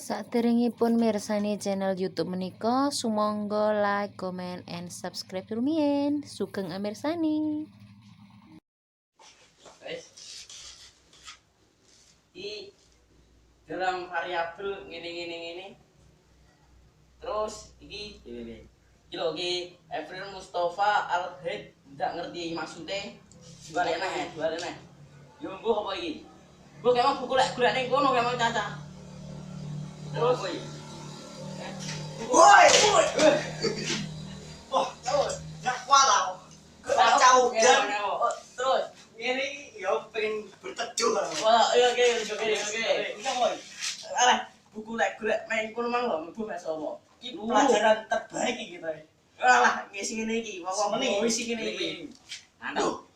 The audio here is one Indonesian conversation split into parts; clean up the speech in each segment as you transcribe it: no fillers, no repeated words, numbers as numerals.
Saderengipun mirsani channel YouTube menika, sumangga like, comment, and subscribe rumiyin. Sugeng amirsani. Iki dalam variabel ngene. Terus iki kilo iki April Mustafa Al-Haid ndak ngerti maksudnya. Balik neh. Yo mbuh apa iki? Mbuh kemang buku lek golek ning kono kemang Caca. Terus woi. Wah, gak walau. Kacau dan terus ini ya pengen berteduh lah. wah iya oke. Iki woi. Alah, buku lek golek main kono mang lho mbuh mek sapa? Ini pelajaran terbaik iki kita. Alah, ngisi ngene iki. Wong Mending. wis ngene iki. Aduh.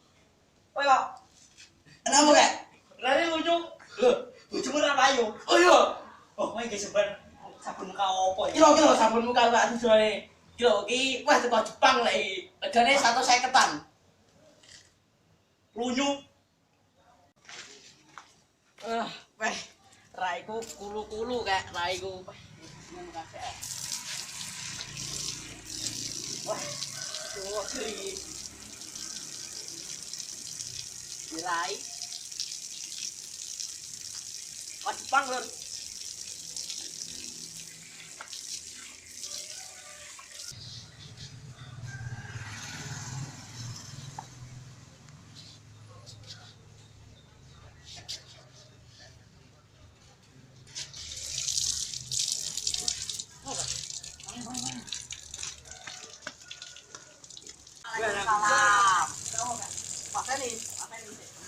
Kowe kok Kenapa kak? rene lucu. Loh, bojomu ora payu. Oh iya. Oh, main ke seban sabun muka opo ya? Kilo sabun muka Pak Sujoe. Kilo iki wis teko Jepang lek iki. Regane 150-an. Lunyu. Weh. Raiku kulu-kulu kek raiku. Seneng kabeh. Wah, tuwa iki. Dirai. Wah, Jepang lho. Salam. Pateni.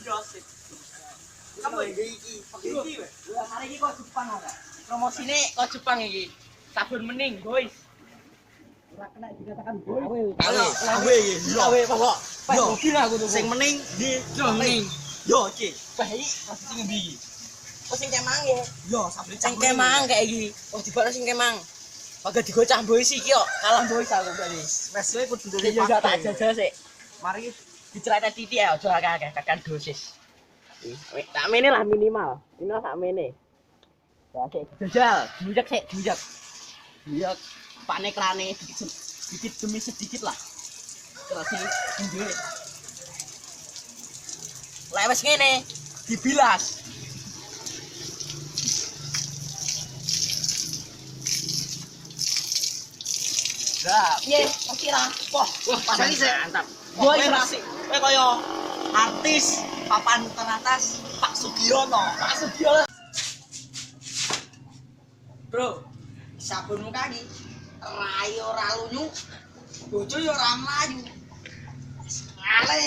Josip. Kamu iki. Hari iki kok Jepang ora? Promosine kok Jepang iki. Sabun mening, guys. Ora kena dikatakan gawe. Gawe iki. Gawe pokok. Yo. Mobil aku tuh. Sing mending di mening. Yo, iki. Wah iki Masih sing ngendi iki? kok sing kemang ya. Yo, sabun Sing kemang kayak iki. Wah dibalik sing kemang. Pakai digocah boys iki kok. Kalah boys aku berarti. Wes kowe kudu Jadi juga tak jajal sih. Mari Diceritani titik ya aja akeh-akeh kakan dosis. Tak mene lah minimal. Minimal sak mene. Ya sik jajal, dujak. Iya, panik rane sedikit demi sedikit lah. Terus sing duwe. Lah wis ngene, dibilas. Lah, piye? Kira. Wah, pasang sih. mantap. Kowe kaya artis papan teratas Pak Sugiono. Bro, sabun muka iki rai ora lunyu, bojo yo ora mlayu. Ngale.